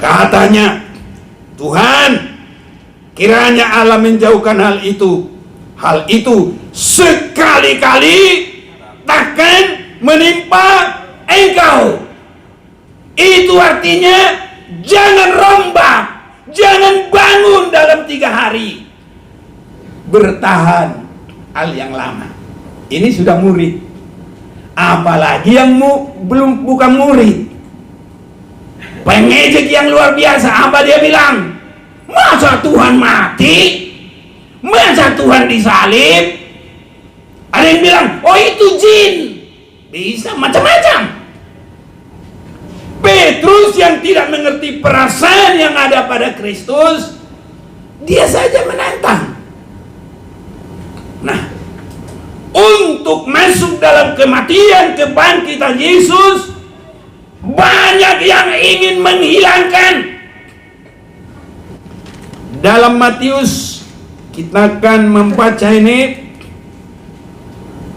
Katanya, Tuhan, kiranya Allah menjauhkan hal itu. Hal itu sekali-kali takkan menimpa engkau. Itu artinya jangan rombak, jangan bangun dalam 3 hari. Bertahan hal yang lama. Ini sudah murid. Apalagi yang bukan murid. Pengejek yang luar biasa. Apa dia bilang? Masa Tuhan mati? Masa Tuhan disalib? Ada yang bilang, oh itu jin. Bisa macam-macam. Petrus yang tidak mengerti perasaan yang ada pada Kristus, dia saja menantang. Nah, untuk masuk dalam kematian, kebangkitan Yesus, banyak yang ingin menghilangkan. Dalam Matius, kita akan membaca ini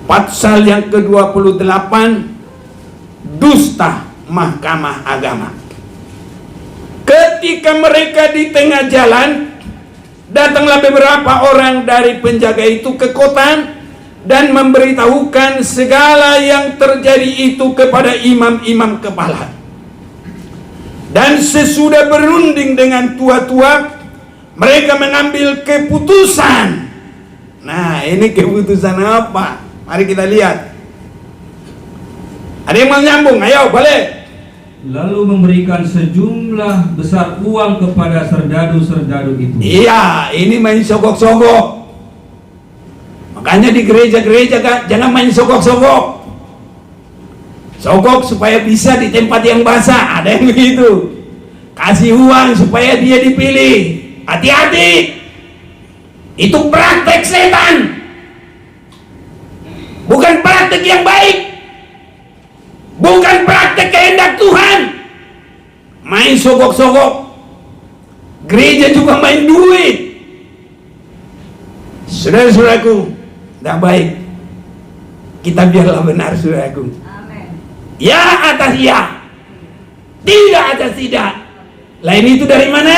pasal yang ke-28, dusta mahkamah agama. Ketika mereka di tengah jalan, datanglah beberapa orang dari penjaga itu ke kota dan memberitahukan segala yang terjadi itu kepada imam-imam kepala. Dan sesudah berunding dengan tua-tua, mereka mengambil keputusan. Nah, ini keputusan apa? Mari kita lihat. Ada yang mau nyambung? Ayo, balik. Lalu memberikan sejumlah besar uang kepada serdadu-serdadu itu. Iya, ini main sogok-sogok. Makanya di gereja-gereja kan jangan main sogok-sogok. Sogok supaya bisa di tempat yang basah. Ada yang begitu. Kasih uang supaya dia dipilih. Hati-hati. Itu praktek setan. Bukan praktek yang baik. Bukan praktek kehendak Tuhan. Main sogok-sogok. Gereja juga main duit. Saudara-saudaraku, tidak baik. Kita biarlah benar, saudaraku. Amen. Ya atas ya, tidak atas tidak. Lain itu dari mana?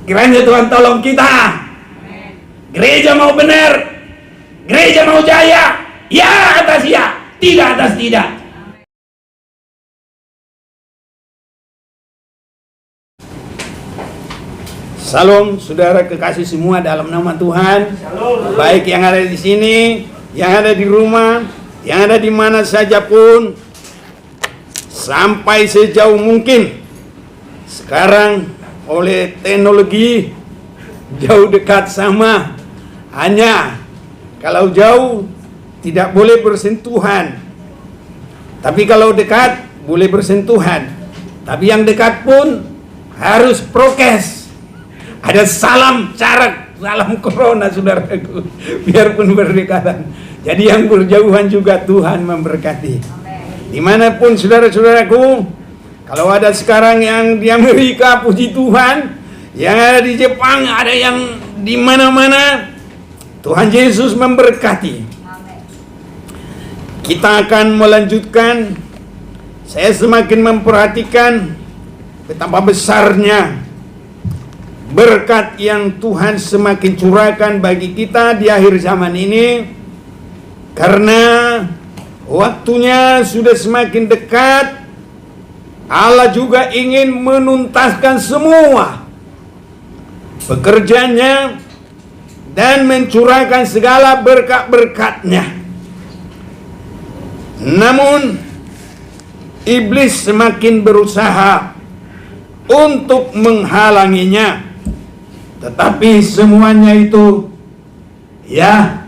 Kiranya Tuhan tolong kita. Gereja mau benar, gereja mau jaya. Ya atas ya, tidak atas tidak. Salam saudara kekasih semua dalam nama Tuhan. Shalom. Baik yang ada di sini, yang ada di rumah, yang ada di mana saja pun, sampai sejauh mungkin sekarang oleh teknologi jauh dekat sama, hanya kalau jauh tidak boleh bersentuhan, tapi kalau dekat boleh bersentuhan. Tapi yang dekat pun harus prokes. Ada salam jarak, salam corona, saudaraku, biarpun berdekatan. Jadi yang berjauhan juga Tuhan memberkati. Dimanapun saudara-saudaraku, kalau ada sekarang yang di Amerika, puji Tuhan, yang ada di Jepang, ada yang di mana-mana, Tuhan Yesus memberkati. Kita akan melanjutkan. Saya semakin memperhatikan betapa besarnya berkat yang Tuhan semakin curahkan bagi kita di akhir zaman ini, karena waktunya sudah semakin dekat. Allah juga ingin menuntaskan semua pekerjaannya dan mencurahkan segala berkat-berkatnya. Namun iblis semakin berusaha untuk menghalanginya. Tetapi semuanya itu, ya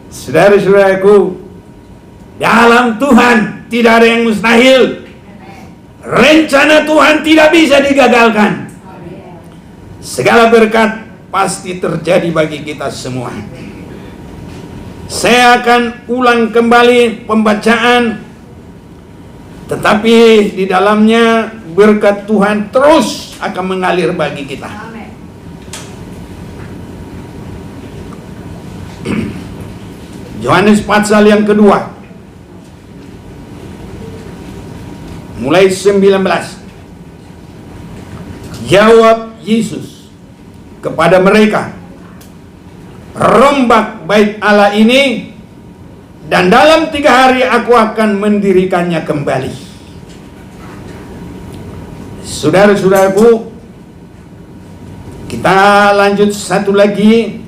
saudara-saudaraku, dalam Tuhan tidak ada yang mustahil. Rencana Tuhan tidak bisa digagalkan. Segala berkat pasti terjadi bagi kita semua. Saya akan ulang kembali pembacaan, tetapi di dalamnya berkat Tuhan terus akan mengalir bagi kita. Amen. Yohanes pasal yang kedua. mulai 19. Jawab Yesus kepada mereka, rombak bait Allah ini, dan dalam 3 hari aku akan mendirikannya kembali. Saudara-saudaraku, kita lanjut satu lagi,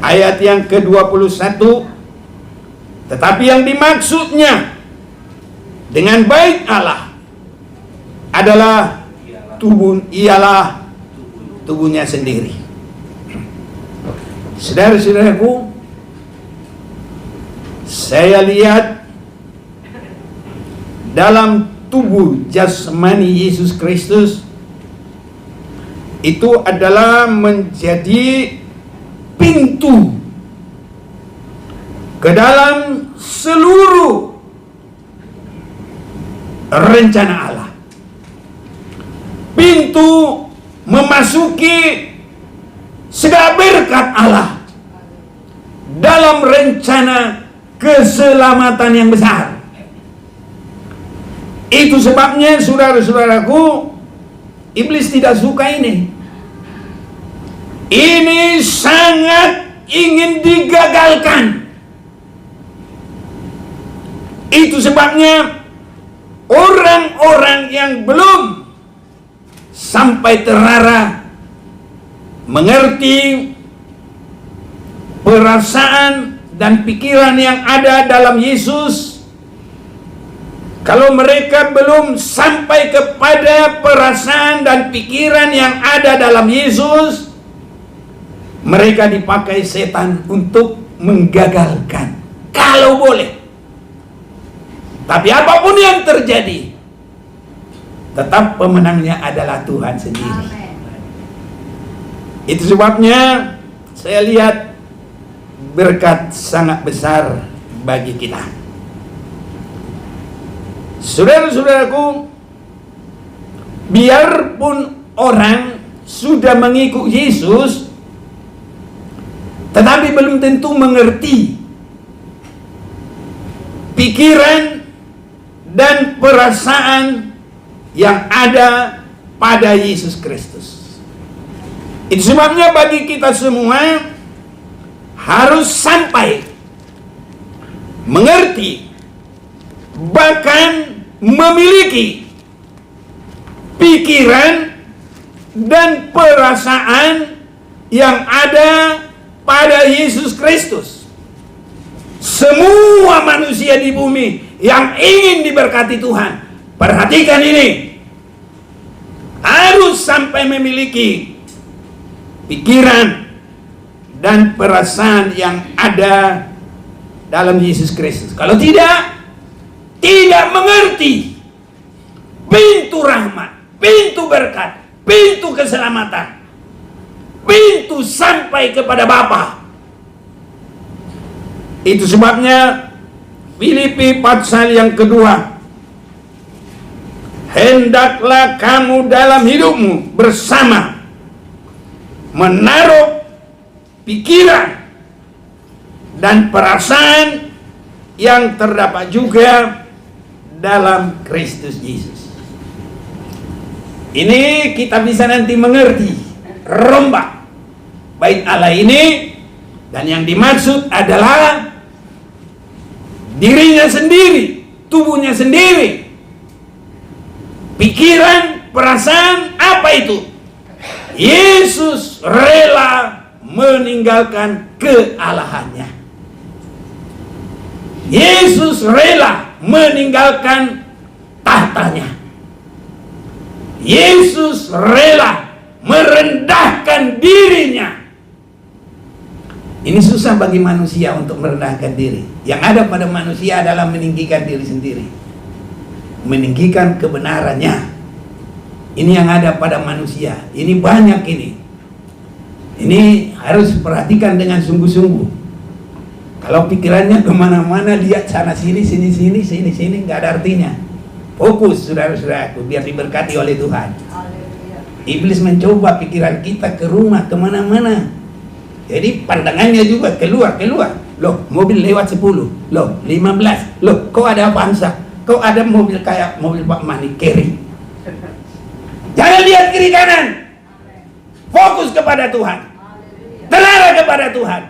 ayat yang ke-21. Tetapi yang dimaksudnya dengan bait Allah adalah ialah tubuhnya sendiri. Saudara-saudaraku, saya lihat dalam tubuh jasmani Yesus Kristus itu adalah menjadi pintu ke dalam seluruh rencana Allah. Pintu memasuki segala berkat Allah dalam rencana keselamatan yang besar. Itu sebabnya, saudara-saudaraku, iblis tidak suka ini. Ini sangat ingin digagalkan. Itu sebabnya orang-orang yang belum sampai terarah mengerti perasaan dan pikiran yang ada dalam Yesus, kalau mereka belum sampai kepada perasaan dan pikiran yang ada dalam Yesus, mereka dipakai setan untuk menggagalkan, kalau boleh. Tapi apapun yang terjadi, tetap pemenangnya adalah Tuhan sendiri. Amen. Itu sebabnya saya lihat berkat sangat besar bagi kita. Saudara-saudaraku, biarpun orang sudah mengikut Yesus, tetapi belum tentu mengerti pikiran dan perasaan yang ada pada Yesus Kristus. Itu sebabnya bagi kita semua harus sampai mengerti, bahkan memiliki pikiran dan perasaan yang ada pada Yesus Kristus. Semua manusia di bumi yang ingin diberkati Tuhan, perhatikan ini, harus sampai memiliki pikiran dan perasaan yang ada dalam Yesus Kristus. Kalau tidak mengerti pintu rahmat, pintu berkat, pintu keselamatan, pintu sampai kepada Bapa. Itu sebabnya Filipi pasal yang kedua, hendaklah kamu dalam hidupmu bersama menaruh pikiran dan perasaan yang terdapat juga dalam Kristus Yesus. Ini kita bisa nanti mengerti rombak bait Allah ini, dan yang dimaksud adalah dirinya sendiri, tubuhnya sendiri, pikiran, perasaan. Apa itu? Yesus rela meninggalkan kealahannya. Yesus rela meninggalkan tahtanya. Yesus rela merendahkan dirinya. Ini susah bagi manusia untuk merendahkan diri. Yang ada pada manusia adalah meninggikan diri sendiri, meninggikan kebenarannya. Ini yang ada pada manusia. Ini banyak ini. Ini harus perhatikan dengan sungguh-sungguh. Kalau pikirannya kemana-mana, lihat sana sini, sini, nggak ada artinya. Fokus, saudara-saudaraku, biar diberkati oleh Tuhan. Iblis mencoba pikiran kita ke rumah, kemana-mana. Jadi pandangannya juga keluar. Loh, mobil lewat 10. Loh, 15. Loh, kok ada Avanza? kok ada mobil kayak mobil Pak Mani Carry. Jangan lihat kiri kanan. Fokus kepada Tuhan. Terarah kepada Tuhan.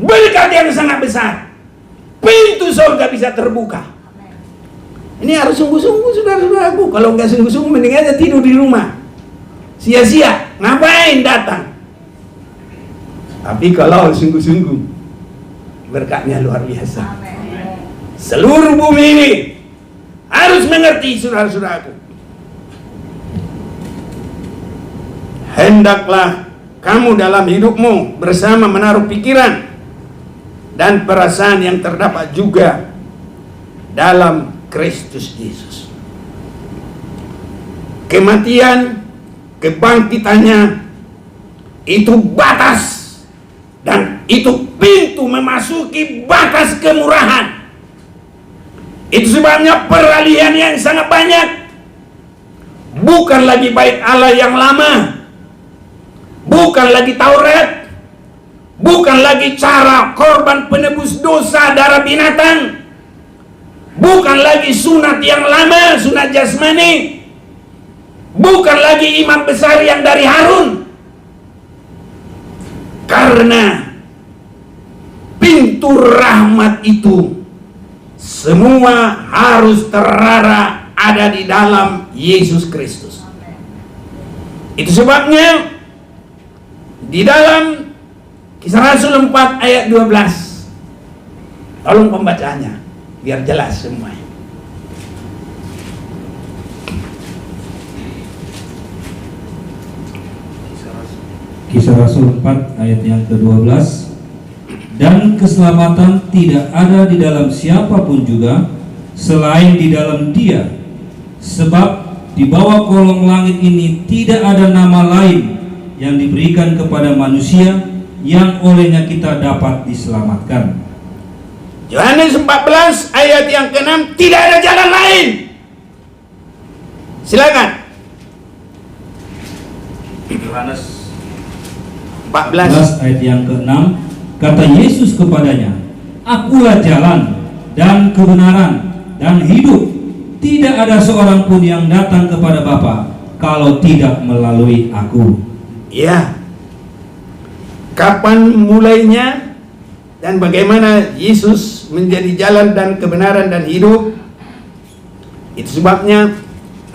Berkat yang sangat besar. Pintu surga bisa terbuka. Ini harus sungguh-sungguh, saudara-saudaraku. Kalau nggak sungguh-sungguh, mending aja tidur di rumah. Sia-sia. Ngapain datang? Tapi kalau sungguh-sungguh, berkatnya luar biasa. Seluruh bumi ini harus mengerti, saudara-saudaraku. Hendaklah kamu dalam hidupmu bersama menaruh pikiran dan perasaan yang terdapat juga dalam Kristus Yesus. Kematian, kebangkitannya itu batas, dan itu pintu memasuki batas kemurahan. Itu sebabnya peralihan yang sangat banyak. Bukan lagi bait Allah yang lama, bukan lagi Taurat, bukan lagi cara korban penebus dosa darah binatang, bukan lagi sunat yang lama, sunat jasmani, bukan lagi imam besar yang dari Harun. Karena pintu rahmat itu semua harus terarah ada di dalam Yesus Kristus. Itu sebabnya di dalam Kisah Rasul 4 ayat 12, tolong pembacaannya biar jelas semua. Kisah Rasul 4 ayat yang ke-12. Dan keselamatan tidak ada di dalam siapapun juga selain di dalam Dia, sebab di bawah kolong langit ini tidak ada nama lain yang diberikan kepada manusia yang olehnya kita dapat diselamatkan. Yohanes 14 ayat yang ke-6, tidak ada jalan lain. Silakan. Yohanes 14 ayat yang ke-6, kata Yesus kepadanya, Akulah jalan dan kebenaran dan hidup. Tidak ada seorang pun yang datang kepada Bapa kalau tidak melalui Aku. Ya. Kapan mulainya dan bagaimana Yesus menjadi jalan dan kebenaran dan hidup? Itu sebabnya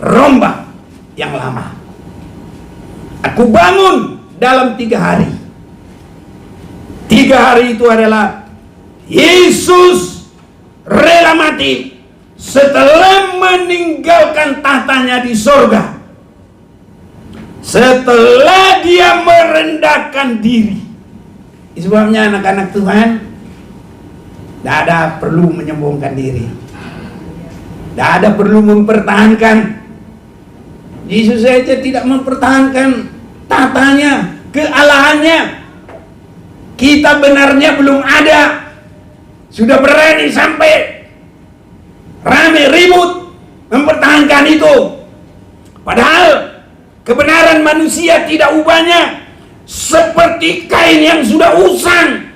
rombak yang lama. Aku bangun dalam 3 hari. 3 hari itu adalah Yesus rela mati setelah meninggalkan tahtanya di sorga, setelah dia merendahkan diri. Sebabnya anak-anak Tuhan tidak ada perlu menyombongkan diri, tidak ada perlu mempertahankan. Yesus saja tidak mempertahankan tahtanya, kealahannya. Kita benarnya belum ada, sudah berani sampai rame ribut mempertahankan itu. Padahal kebenaran manusia tidak ubahnya, seperti kain yang sudah usang,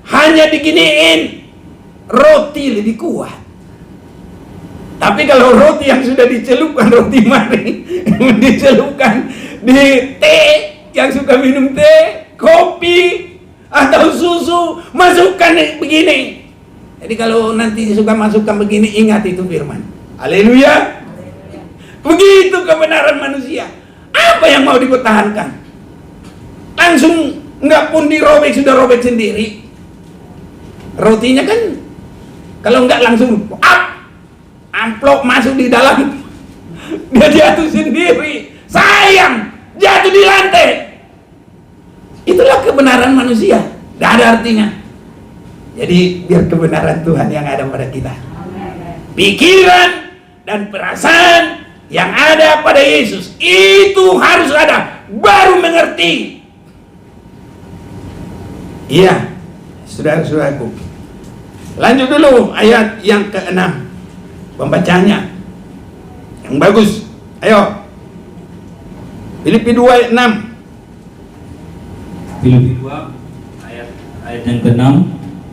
hanya diginiin, roti lebih kuat. Tapi kalau roti yang sudah dicelupkan, roti mari dicelupkan di teh, yang suka minum teh, kopi atau susu, masukkan begini. Jadi kalau nanti suka masukkan begini, ingat itu firman. Haleluya. Begitu kebenaran manusia. Apa yang mau dipertahankan? Langsung nggak pun dirobek, sudah robek sendiri. Rotinya kan kalau nggak langsung amplop masuk di dalam, dia jatuh sendiri. Sayang, jatuh di lantai. Itulah kebenaran manusia, tidak ada artinya. Jadi biar kebenaran Tuhan yang ada pada kita, pikiran dan perasaan yang ada pada Yesus itu harus ada, baru mengerti. Iya, saudara-saudaraku, lanjut dulu ayat yang ke-6, pembacanya yang bagus. Ayo, Filipi 2 ayat 6. Filipi 2 ayat yang ke-6,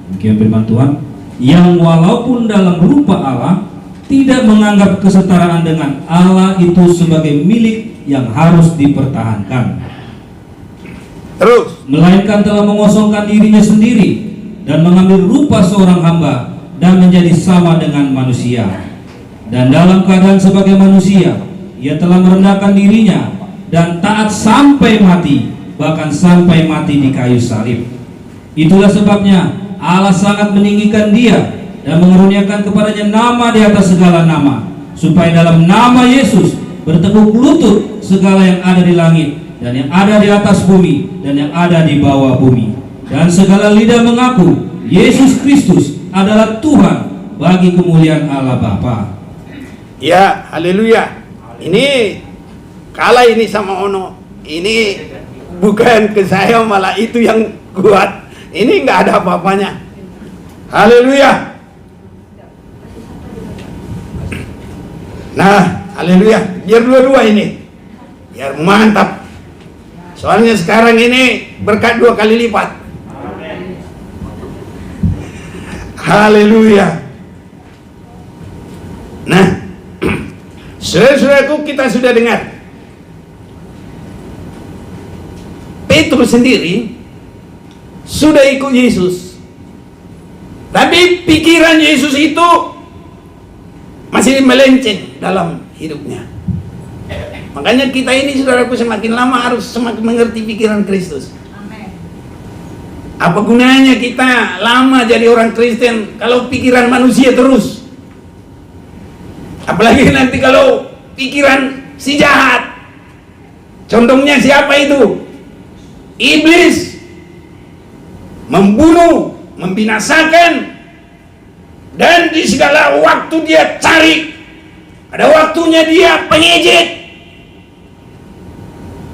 demikian firman Tuhan, yang walaupun dalam rupa Allah tidak menganggap kesetaraan dengan Allah itu sebagai milik yang harus dipertahankan. Terus, Melainkan telah mengosongkan dirinya sendiri dan mengambil rupa seorang hamba dan menjadi sama dengan manusia. Dan dalam keadaan sebagai manusia, ia telah merendahkan dirinya dan taat sampai mati, bahkan sampai mati di kayu salib. Itulah sebabnya Allah sangat meninggikan dia dan mengeruniakan kepadanya nama di atas segala nama, supaya dalam nama Yesus bertekuk lutut segala yang ada di langit dan yang ada di atas bumi dan yang ada di bawah bumi, dan segala lidah mengaku Yesus Kristus adalah Tuhan bagi kemuliaan Allah Bapa. ya, haleluya. Ini kalah ini sama Ono. Ini bukan ke saya, malah itu yang kuat. Ini nggak ada apa-apanya. Haleluya. Nah, haleluya. Biar dua-dua ini, biar mantap. Soalnya sekarang ini berkat 2 kali lipat. Haleluya. Nah, saudara-saudaraku, kita sudah dengar Petrus sendiri sudah ikut Yesus, tapi pikiran Yesus itu masih melenceng dalam hidupnya. Makanya kita ini, saudaraku, semakin lama harus semakin mengerti pikiran Kristus. Apa gunanya kita lama jadi orang Kristen kalau pikiran manusia terus? Apalagi nanti kalau pikiran si jahat. Contohnya siapa itu? Iblis. Membunuh, membinasakan, dan di segala waktu dia cari. Ada waktunya dia pengejek,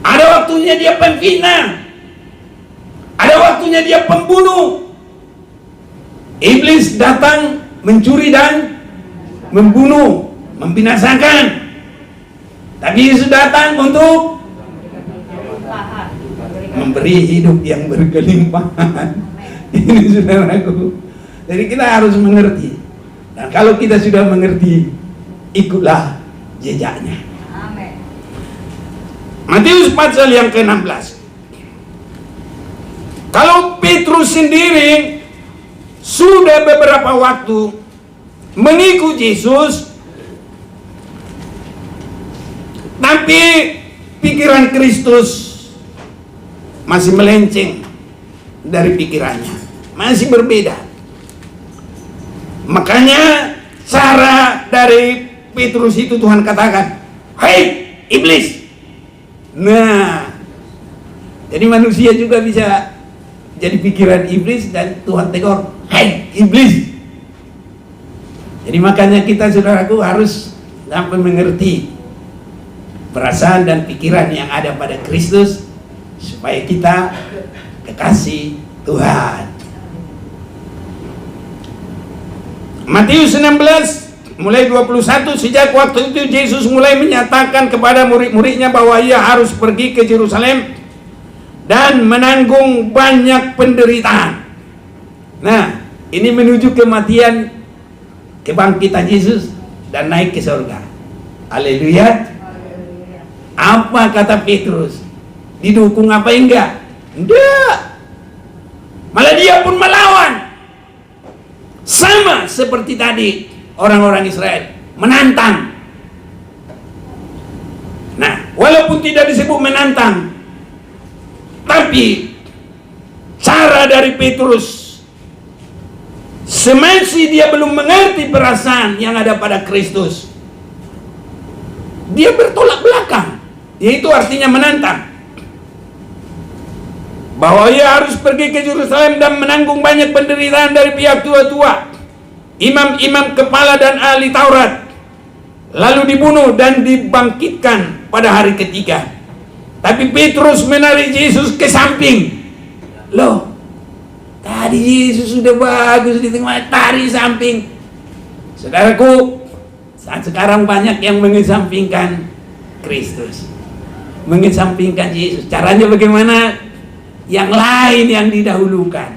ada waktunya dia pemfitnah, ada waktunya dia pembunuh. Iblis datang mencuri dan membunuh, membinasakan. Tapi Yesus datang untuk memberi hidup yang berkelimpahan. Ini, saudaraku. Jadi kita harus mengerti. Dan kalau kita sudah mengerti, ikutlah jejaknya. Amin. Matius pasal yang ke-16. Kalau Petrus sendiri sudah beberapa waktu mengikut Yesus, tapi pikiran Kristus masih melenceng dari pikirannya, masih berbeda. Makanya cara dari Petrus itu Tuhan katakan, "Hei iblis." Nah, jadi manusia juga bisa jadi pikiran iblis dan Tuhan tegur, "Hei iblis." Jadi makanya kita, saudaraku, harus sampai mengerti perasaan dan pikiran yang ada pada Kristus supaya kita kekasih Tuhan. Matius 16 mulai 21, sejak waktu itu Yesus mulai menyatakan kepada murid-muridnya bahwa ia harus pergi ke Yerusalem dan menanggung banyak penderitaan. Nah, ini menuju kematian, kebangkitan Yesus dan naik ke surga. Haleluya. Apa kata Petrus? Didukung apa enggak? Enggak. Malah dia pun melawan. Sama seperti tadi orang-orang Israel menantang. Nah, walaupun tidak disebut menantang, tapi cara dari Petrus, semasa dia belum mengerti perasaan yang ada pada Kristus, dia bertolak belakang. Yaitu artinya menantang, bahwa ia harus pergi ke Yerusalem dan menanggung banyak penderitaan dari pihak tua-tua, imam-imam kepala dan ahli Taurat, lalu dibunuh dan dibangkitkan pada hari ketiga. Tapi Petrus menarik Yesus ke samping. Loh, tadi Yesus sudah bagus di tengah, tarik samping. Saudaraku, saat sekarang banyak yang mengesampingkan Kristus, mengesampingkan Yesus. Caranya bagaimana? Yang lain yang didahulukan.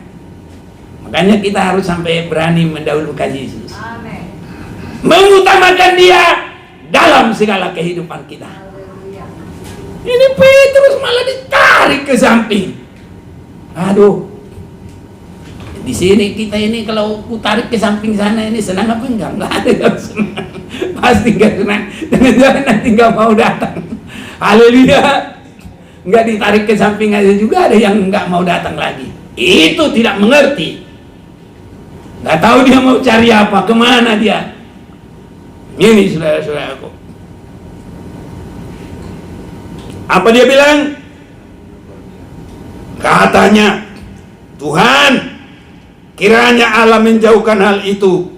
Makanya kita harus sampai berani mendahulukan Yesus. Amin. mengutamakan Dia dalam segala kehidupan kita. Ini Petrus malah ditarik ke samping. Aduh, di sini kita ini kalau ku tarik ke samping sana ini senang apa enggak? Enggak ada yang senang. Pasti enggak senang. Jangan-jangan nanti enggak mau datang. Haleluya. Enggak ditarik ke samping aja juga ada yang enggak mau datang lagi. Itu tidak mengerti. Enggak tahu dia mau cari apa, kemana dia. Ini saudara-saudaraku. Apa dia bilang? Katanya, Tuhan, kiranya Allah menjauhkan hal itu.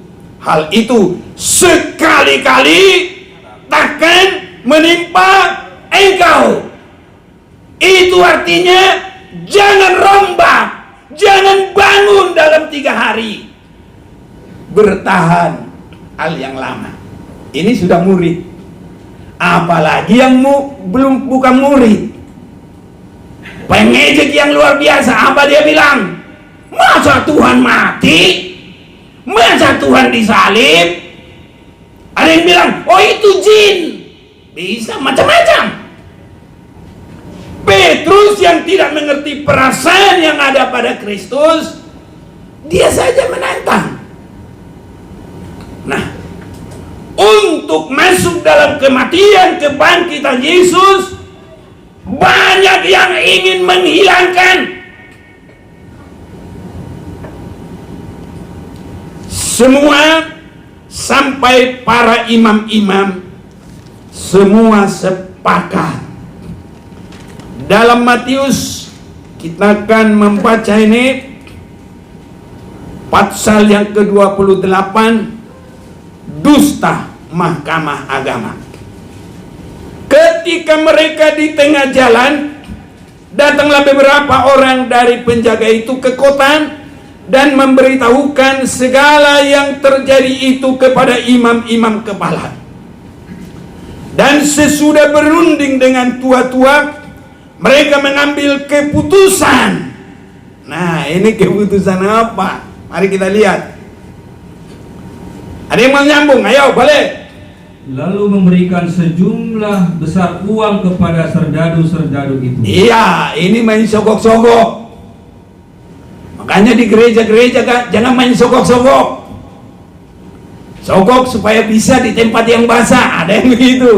Hal itu sekali-kali takkan menimpa engkau. Itu artinya jangan rombak, jangan bangun dalam 3 hari. Bertahan hal yang lama. Ini sudah murid. Apalagi yang bukan murid. Pengejek yang luar biasa. Apa dia bilang? Masa Tuhan mati? Masa Tuhan disalib? Ada yang bilang, oh itu jin. Bisa macam-macam. Petrus yang tidak mengerti perasaan yang ada pada Kristus, dia saja menantang. Nah, untuk masuk dalam kematian kebangkitan Yesus, banyak yang ingin menghilangkan. Semua sampai para imam-imam semua sepakat. Dalam Matius kita akan membaca ini pasal yang ke-28, dusta mahkamah agama. Ketika mereka di tengah jalan, datanglah beberapa orang dari penjaga itu ke kota dan memberitahukan segala yang terjadi itu kepada imam-imam kepala. Dan sesudah berunding dengan tua-tua, mereka mengambil keputusan. Nah, ini keputusan apa? Mari kita lihat. Ada yang mau nyambung? Ayo, balik. Lalu memberikan sejumlah besar uang kepada serdadu-serdadu itu. Iya, ini main sogok-sogok. Makanya di gereja-gereja kan jangan main sogok-sogok. Sogok supaya bisa di tempat yang basah. Ada yang begitu.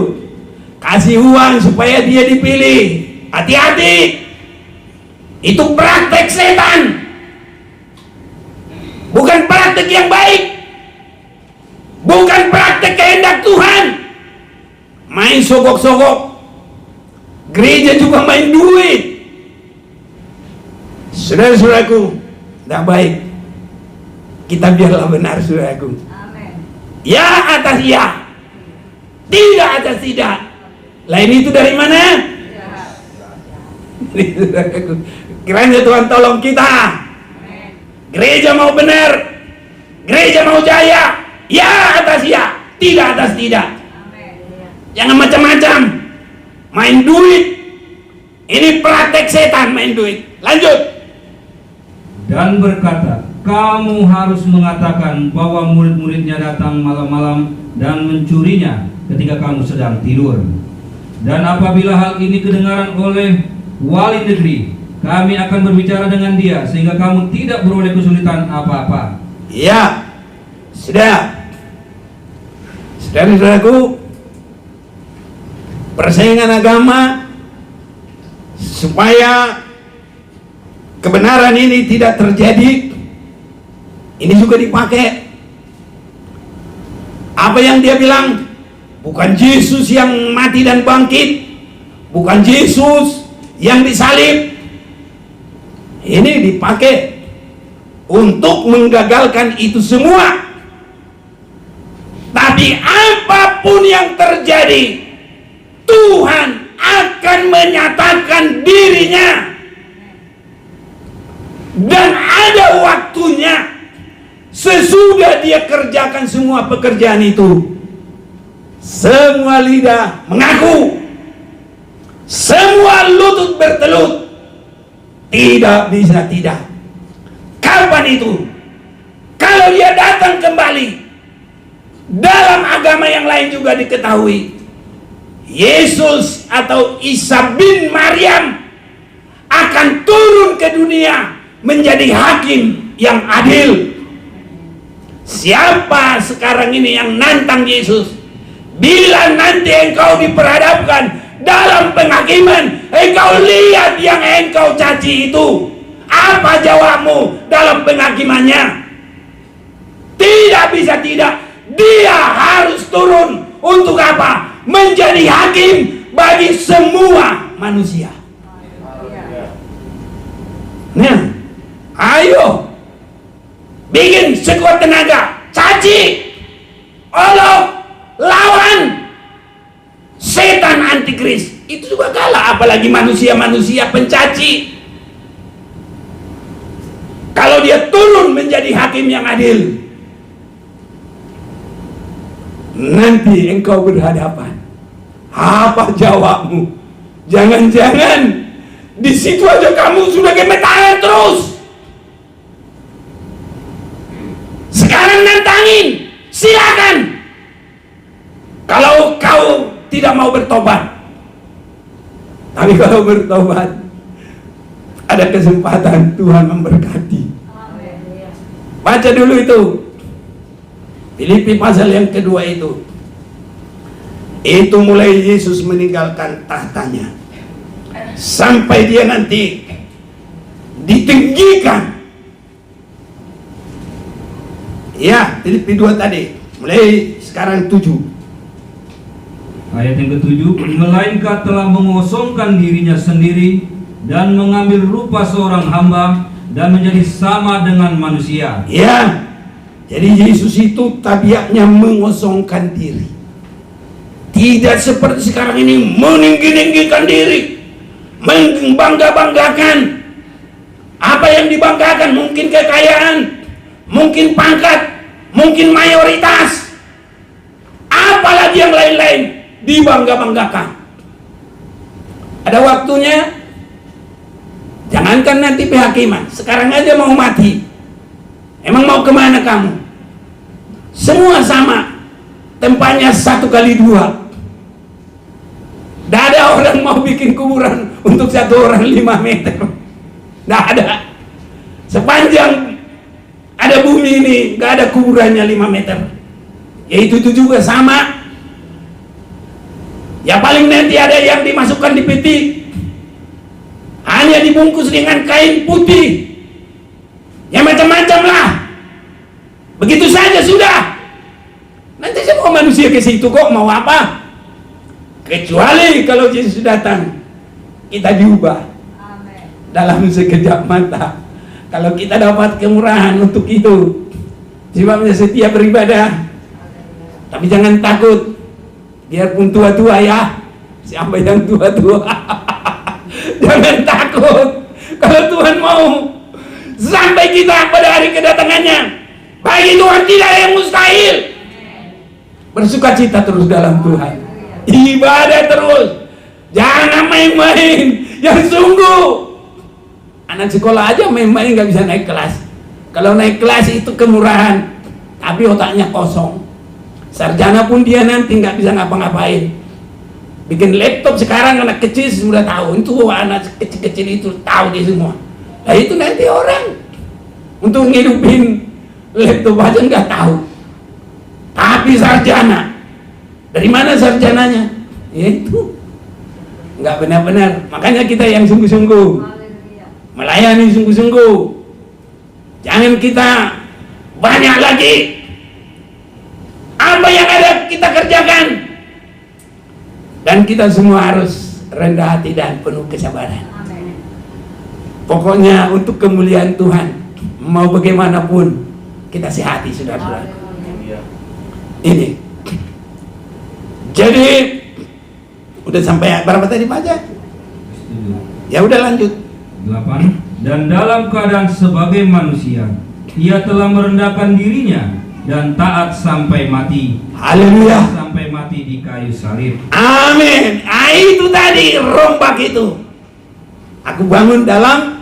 Kasih uang supaya dia dipilih. Hati-hati. Itu praktek setan. Bukan praktek yang baik. Bukan praktek kehendak Tuhan. Main sogok-sogok. Gereja juga main duit. Saudara-saudaraku, tidak baik. Kita biarlah benar, saudaraku. Amin. Ya atas ya, tidak atas tidak. Lain itu dari mana? Kiranya Tuhan tolong kita. Gereja mau benar, gereja mau jaya. Ya atas ya, tidak atas tidak. Jangan macam-macam. Main duit. Ini praktek setan, main duit. Lanjut. Dan berkata, kamu harus mengatakan bahwa murid-muridnya datang malam-malam dan mencurinya ketika kamu sedang tidur. Dan apabila hal ini kedengaran oleh wali negeri, kami akan berbicara dengan dia sehingga kamu tidak beroleh kesulitan apa-apa. Ya, sudah. Saudara-saudaraku, persaingan agama supaya kebenaran ini tidak terjadi, ini juga dipakai. Apa yang dia bilang? Bukan Yesus yang mati dan bangkit, bukan Yesus yang disalib. Ini dipakai untuk menggagalkan itu semua. Tapi apapun yang terjadi, Tuhan akan menyatakan dirinya. Dan ada waktunya. Sesudah dia kerjakan semua pekerjaan itu, semua lidah mengaku, semua lutut bertelut. Tidak bisa tidak. Kapan itu? Kalau dia datang kembali. Dalam agama yang lain juga diketahui, Yesus atau Isa bin Maryam akan turun ke dunia menjadi hakim yang adil. Siapa sekarang ini yang nantang Yesus? Bila nanti engkau diperhadapkan dalam penghakiman, engkau lihat yang engkau caci itu, apa jawabmu dalam penghakimannya? Tidak bisa tidak. Dia harus turun untuk apa? Menjadi hakim bagi semua manusia. Nah, ayo bikin sekuat tenaga, caci, olok, lawan setan antikris. Itu juga kalah, apalagi manusia-manusia pencaci. Kalau dia turun menjadi hakim yang adil, nanti engkau berhadapan. Apa jawabmu? Jangan-jangan di situ aja kamu sudah gemetaran terus. Sekarang nantangin, silakan. Kalau kau tidak mau bertobat. Tapi kalau bertobat, ada kesempatan Tuhan memberkati. Baca dulu itu Filipi pasal yang kedua itu. Itu mulai Yesus meninggalkan tahtanya sampai dia nanti ditinggikan. Ya, Filipi 2 tadi. Mulai sekarang 7. Ayat yang ke-7, melainkan telah mengosongkan dirinya sendiri dan mengambil rupa seorang hamba dan menjadi sama dengan manusia. Ya, jadi Yesus itu tabiatnya mengosongkan diri. Tidak seperti sekarang ini meninggi-ninggikan diri, membangga-banggakan. Apa yang dibanggakan? Mungkin kekayaan, mungkin pangkat, mungkin mayoritas, apalagi yang lain-lain dibangga-banggakan. Ada waktunya. Jangankan nanti penghakiman, sekarang aja mau mati. Emang mau kemana kamu? Semua sama, tempatnya 1x2. Tidak ada orang mau bikin kuburan untuk satu orang 5 meter. Tidak ada. Sepanjang ada bumi ini, gak ada kuburannya 5 meter. Ya itu juga sama. Ya paling nanti ada yang dimasukkan di peti, hanya dibungkus dengan kain putih. Ya macam-macam lah. Begitu saja sudah. Nanti semua manusia ke situ kok mau apa? Kecuali kalau Yesus datang, kita diubah. Amen. Dalam sekejap mata. Kalau kita dapat kemurahan untuk itu, sebabnya setiap beribadah. Tapi jangan takut. Biarpun tua-tua ya. Siapa yang tua-tua? Jangan takut. Kalau Tuhan mau sampai kita pada hari kedatangannya, bagi Tuhan tidak ada yang mustahil. Bersukacita terus dalam Tuhan, ibadah terus, jangan main-main. Yang sungguh, anak sekolah aja main-main gak bisa naik kelas. Kalau naik kelas itu kemurahan, tapi otaknya kosong. Sarjana pun dia nanti nggak bisa ngapa-ngapain. Bikin laptop sekarang anak kecil sudah tahu. Itu anak kecil-kecil itu tahu dia semua. Nah itu nanti orang untuk ngidupin laptop aja nggak tahu. Tapi sarjana, dari mana sarjananya? Ya itu nggak benar-benar. Makanya kita yang sungguh-sungguh melayani sungguh-sungguh. Jangan kita banyak lagi. Apa yang ada kita kerjakan. Dan kita semua harus rendah hati dan penuh kesabaran. Amen. Pokoknya untuk kemuliaan Tuhan, mau bagaimanapun kita sehati, saudara-saudara. Ini. Jadi udah sampai berapa tadi baca? Ya udah lanjut. 8. Dan dalam keadaan sebagai manusia, ia telah merendahkan dirinya dan taat sampai mati. Haleluya. Sampai mati di kayu salib. Amin. Itu tadi rombak itu. Aku bangun dalam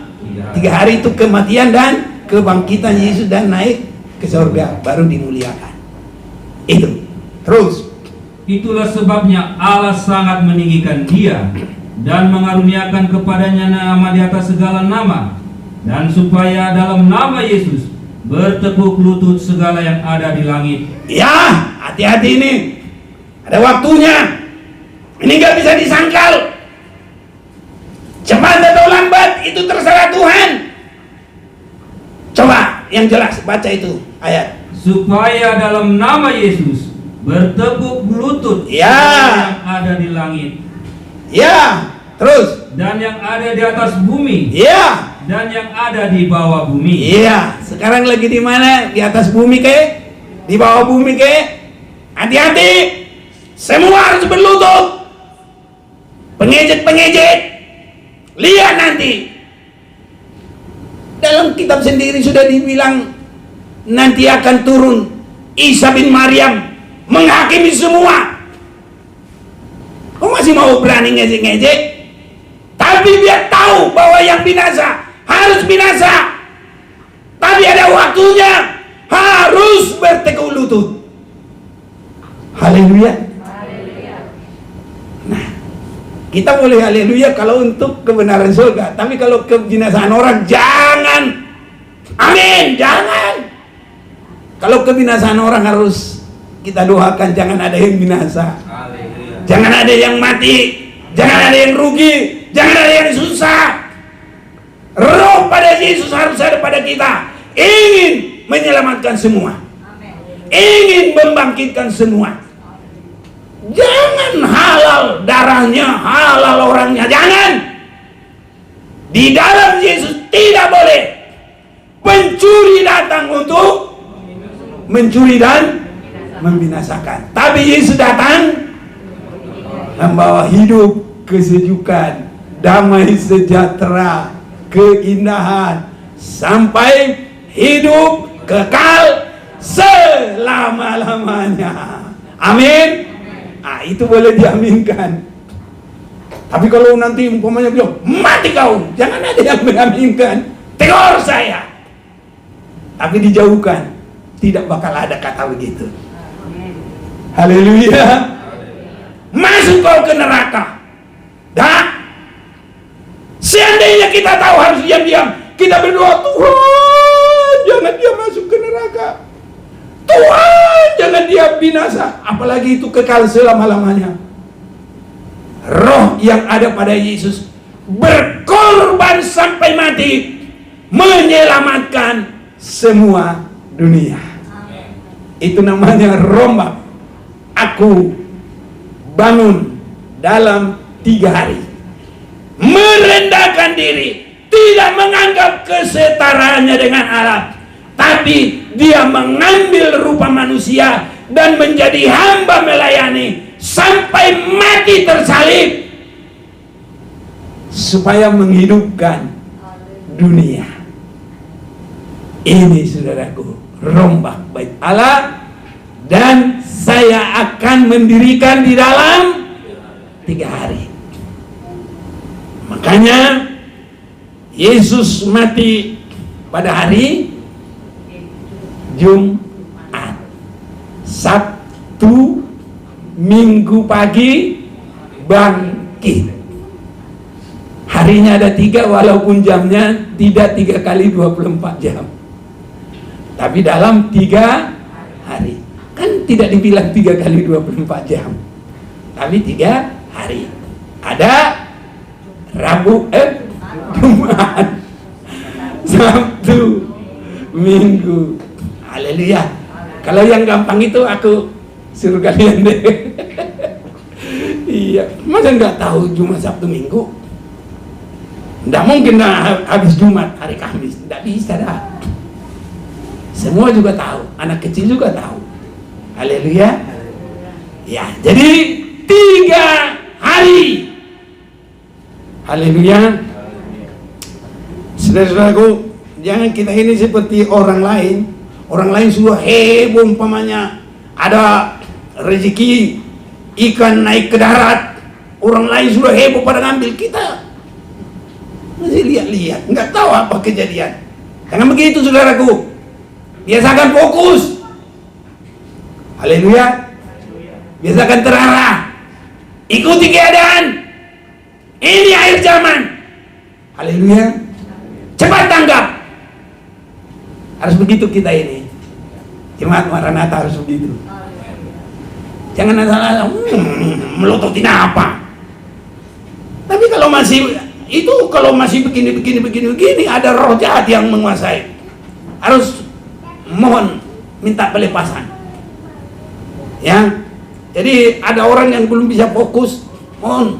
3 hari itu kematian dan kebangkitan Yesus dan naik ke surga, baru dimuliakan. Itu. Terus. Itulah sebabnya Allah sangat meninggikan dia dan mengaruniakan kepadanya nama di atas segala nama, dan supaya dalam nama Yesus bertekuk lutut segala yang ada di langit. Ya, hati-hati ini. Ada waktunya. Ini gak bisa disangkal. Cepat atau lambat itu terserah Tuhan. Coba yang jelas baca itu ayat. Supaya dalam nama Yesus bertekuk lutut Ya. segala yang ada di langit, Ya, terus. dan yang ada di atas bumi, Ya. dan yang ada di bawah bumi. Iya, sekarang lagi di mana? Di atas bumi ke? Di bawah bumi ke? Hati-hati. Semua harus berlutut. Pengejek-pengejek. Lihat nanti. Dalam kitab sendiri sudah dibilang nanti akan turun Isa bin Maryam menghakimi semua. Kau masih mau berani ngejek-ngejek? Tapi dia tahu bahwa yang binasa harus binasa. Tapi ada waktunya, harus bertekuk lutut. Haleluya. Nah, kita boleh haleluya kalau untuk kebenaran surga, tapi kalau kebinasaan orang jangan. Amin, jangan. Kalau kebinasaan orang harus kita doakan, jangan ada yang binasa. Jangan ada yang mati, jangan ada yang rugi, jangan ada yang susah. Roh pada Yesus harus ada pada kita, ingin menyelamatkan semua, ingin membangkitkan semua. Jangan halal darahnya, halal orangnya, jangan. Di dalam Yesus tidak boleh pencuri datang untuk mencuri dan membinasakan. Tapi Yesus datang membawa hidup, kesejukan, damai sejahtera, keindahan, sampai hidup kekal selama-lamanya. Amin. Ah, itu boleh diaminkan. Tapi kalau nanti umpamanya bilang mati kau, jangan ada yang mengaminkan. Tegur saya. Tapi dijauhkan, tidak bakal ada kata begitu. Haleluya. Masuk kau ke neraka. Dah. Seandainya kita tahu harus diam-diam, kita berdoa, Tuhan jangan dia masuk ke neraka, Tuhan jangan dia binasa, apalagi itu kekal selama-lamanya. Roh yang ada pada Yesus berkorban sampai mati, menyelamatkan semua dunia. Itu namanya rombak. Aku bangun dalam 3 hari, merendahkan diri, tidak menganggap kesetaraannya dengan Allah, tapi dia mengambil rupa manusia dan menjadi hamba melayani sampai mati tersalib supaya menghidupkan dunia. Ini saudaraku, rombak bait Allah, dan saya akan mendirikan di dalam 3 hari. Makanya Yesus mati pada hari Jumat, Sabtu, Minggu pagi bangkit. Harinya ada 3 walaupun jamnya tidak 3 kali 24 jam. Tapi dalam 3 hari. Kan tidak dibilang 3 kali 24 jam. Tapi 3 hari. Ada Rabu, Jumat, Sabtu, Minggu. Haleluya. Kalau yang gampang itu aku suruh kalian deh. Iya, masa nggak tahu Jumat, Sabtu, Minggu? Nggak mungkin dah habis Jumat hari Kamis, nggak bisa dah. Semua juga tahu, anak kecil juga tahu. Haleluya. Ya, jadi 3 hari. Haleluya. Saudara-saudaraku, jangan kita ini seperti orang lain. Orang lain sudah heboh, umpamanya ada rezeki ikan naik ke darat, orang lain sudah heboh pada ngambil, kita masih lihat-lihat, nggak tahu apa kejadian. Jangan begitu saudaraku, biasakan fokus. Haleluya. biasakan terarah, ikuti keadaan. Ini akhir zaman. Haleluya. Cepat tanggap. Harus begitu kita ini. Jemaat Maranatha harus begitu. Jangan asal-asal melototin apa. Tapi kalau masih begini, ada roh jahat yang menguasai. Harus mohon minta pelepasan. Ya. Jadi ada orang yang belum bisa fokus, mohon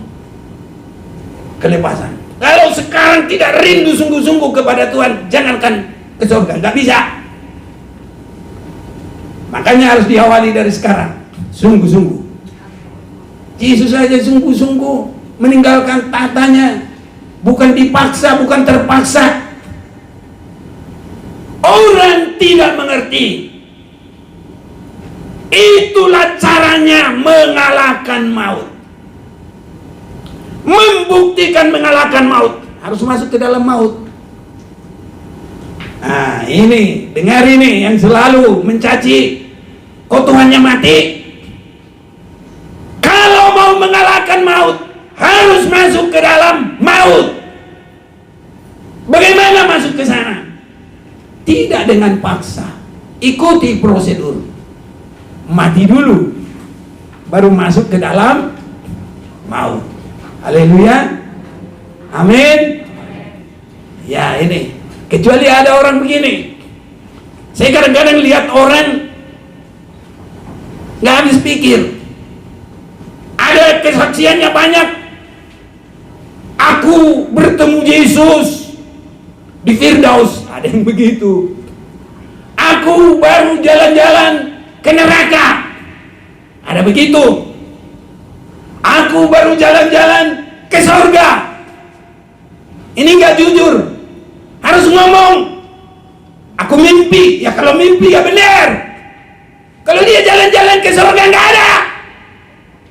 kelepasan. Kalau sekarang tidak rindu sungguh-sungguh kepada Tuhan, jangankan ke surga, nggak bisa. Makanya harus diawali dari sekarang, sungguh-sungguh. Yesus saja sungguh-sungguh meninggalkan tatanya, bukan dipaksa, bukan terpaksa. Orang tidak mengerti. Itulah caranya mengalahkan maut. Membuktikan mengalahkan maut, harus masuk ke dalam maut. Nah ini, dengar ini yang selalu mencaci, kok Tuhannya mati? Kalau mau mengalahkan maut, harus masuk ke dalam maut. Bagaimana masuk ke sana? Tidak dengan paksa, ikuti prosedur. Mati dulu, baru masuk ke dalam maut. Haleluya, amin. Ya ini, kecuali ada orang begini. Saya kadang-kadang lihat orang nggak habis pikir. Ada kesaksiannya banyak. Aku bertemu Yesus di Firdaus, ada yang begitu. Aku baru jalan-jalan ke neraka, ada begitu. Aku baru jalan-jalan ke surga. Ini nggak jujur. Harus ngomong, aku mimpi. Ya kalau mimpi ya benar. Kalau dia jalan-jalan ke surga nggak ada.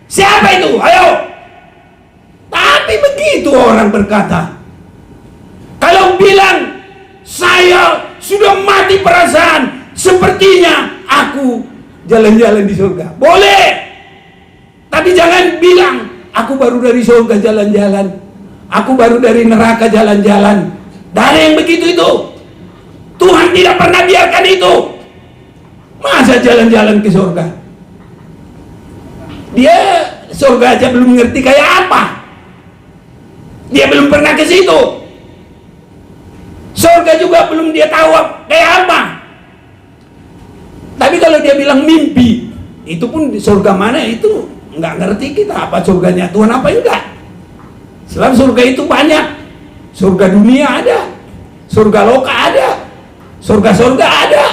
Siapa itu? Ayo. Tapi begitu orang berkata. Kalau bilang saya sudah mati perasaan, sepertinya aku jalan-jalan di surga. Boleh. Tapi jangan bilang, aku baru dari surga jalan-jalan, aku baru dari neraka jalan-jalan. Dari yang begitu itu, Tuhan tidak pernah biarkan itu. Masa jalan-jalan ke surga? Dia surga aja belum ngerti kayak apa. Dia belum pernah ke situ. Surga juga belum dia tahu kayak apa. Tapi kalau dia bilang mimpi, itu pun surga mana itu nggak ngerti kita, apa surganya Tuhan apa enggak. Sebab surga itu banyak. Surga dunia ada, surga loka ada, surga-surga ada,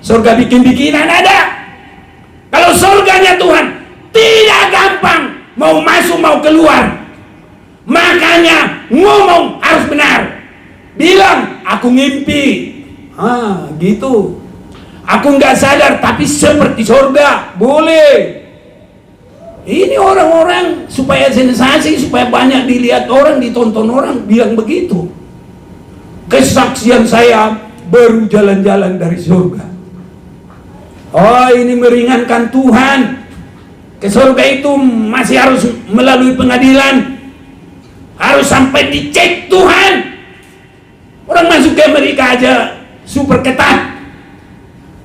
surga bikin-bikinan ada. Kalau surganya Tuhan tidak gampang, mau masuk mau keluar. Makanya ngomong harus benar. Bilang aku ngimpi, gitu. Aku nggak sadar tapi seperti surga, boleh. Ini orang-orang supaya sensasi, supaya banyak dilihat orang, ditonton orang, bilang begitu. Kesaksian saya baru jalan-jalan dari surga. Oh, ini meringankan Tuhan. Ke surga itu masih harus melalui pengadilan. Harus sampai dicek Tuhan. Orang masuk ke Amerika aja super ketat.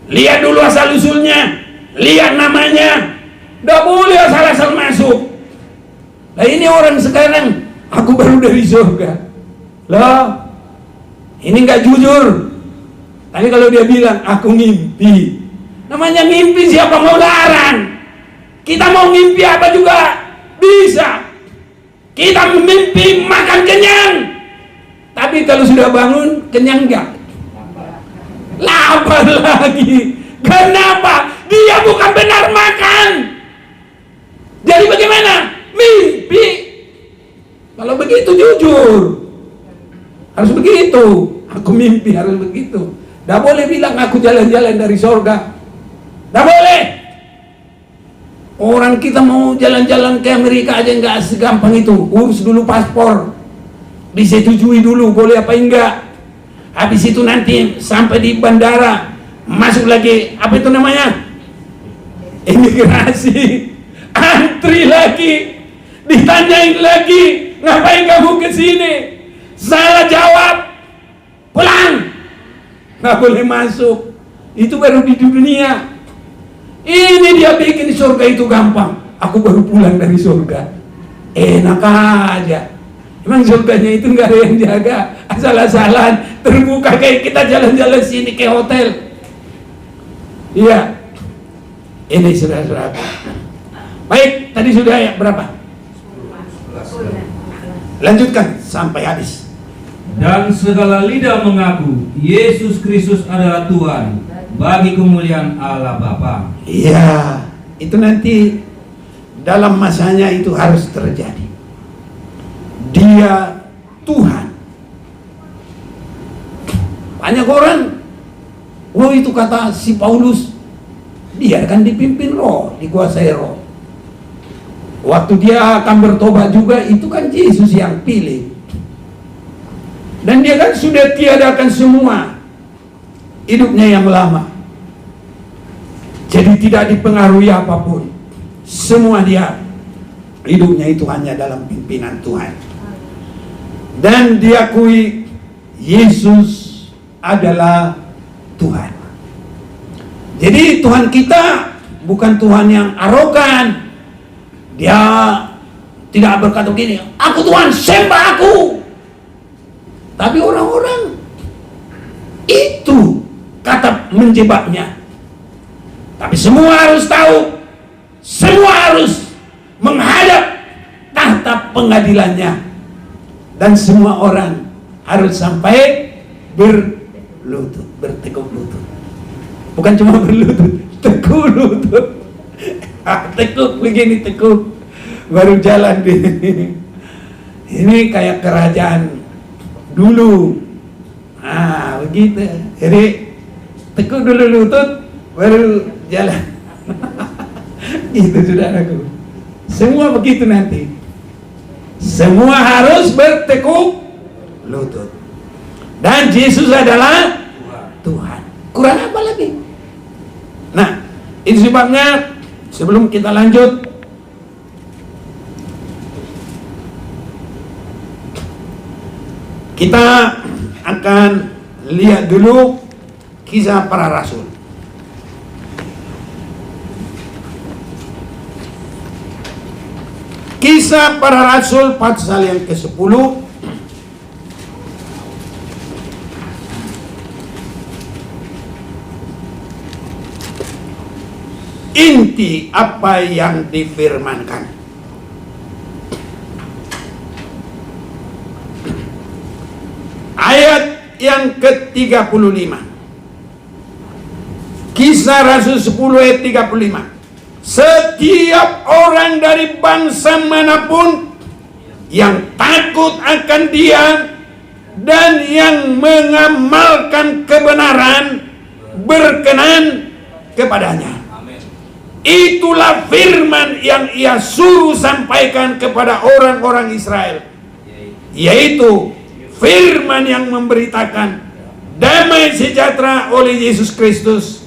Lihat dulu asal-usulnya, lihat namanya. Nggak boleh asal-asal masuk. Nah ini orang sekarang, aku baru dari surga. Loh, ini nggak jujur. Tapi kalau dia bilang, aku ngimpi. Namanya ngimpi, siapa mau larang? Kita mau ngimpi apa juga bisa. Kita mimpi makan kenyang. Tapi kalau sudah bangun, kenyang nggak? Lapar lagi. Kenapa? Dia bukan benar makan. Jadi bagaimana? Mimpi. Kalau begitu jujur. Harus begitu. Aku mimpi, harus begitu. Tidak boleh bilang aku jalan-jalan dari surga. Tidak boleh. Orang kita mau jalan-jalan ke Amerika aja nggak segampang itu. Urus dulu paspor. Disetujui dulu boleh apa enggak. Habis itu nanti sampai di bandara, masuk lagi, apa itu namanya? Imigrasi. antri lagi, ditanyain lagi, ngapain kamu ke sini? Salah jawab, pulang, nggak boleh masuk. Itu baru di dunia. Ini dia bikin surga itu gampang. Aku baru pulang dari surga, enak aja. Emang surganya itu nggak ada yang jaga, asal-asalan terbuka kayak kita jalan-jalan sini ke hotel. Iya, ini saudara-saudara. Baik, tadi sudah ya berapa? Lanjutkan sampai habis. Dan segala lidah mengaku Yesus Kristus adalah Tuhan bagi kemuliaan Allah Bapa. Iya, itu nanti dalam masanya itu harus terjadi. Dia Tuhan. Banyak orang, oh itu kata si Paulus, dia kan dipimpin roh, dikuasai roh. Waktu dia akan bertobat juga, itu kan Yesus yang pilih. Dan dia kan sudah tiadakan semua hidupnya yang lama. Jadi tidak dipengaruhi apapun. Semua dia hidupnya itu hanya dalam pimpinan Tuhan. Dan diakui Yesus adalah Tuhan. Jadi Tuhan kita bukan Tuhan yang arogan. Dia tidak berkata begini, aku Tuhan, sembah aku. Tapi orang-orang itu kata menjebaknya. Tapi semua harus tahu, semua harus menghadap tahta pengadilannya, dan semua orang harus sampai berlutut, bertekuk lutut. Bukan cuma berlutut, tekuk lutut. Tekuk begini, tekuk baru jalan begini. Ini kayak kerajaan dulu. Ah, begitu. Jadi tekuk dulu lutut baru jalan. Itu saudaraku. Semua begitu nanti. Semua harus bertekuk lutut. Dan Yesus adalah Tuhan. Kurang apa lagi? Nah, itu sebabnya sebelum kita lanjut, kita akan lihat dulu kisah para rasul. Kisah para rasul pasal yang ke-10. Inti apa yang difirmankan. Ayat yang ke-35. Kisah Rasul 10 ayat 35. Setiap orang dari bangsa manapun yang takut akan Dia dan yang mengamalkan kebenaran berkenan kepadanya. Itulah firman yang Ia suruh sampaikan kepada orang-orang Israel, yaitu firman yang memberitakan damai sejahtera oleh Yesus Kristus,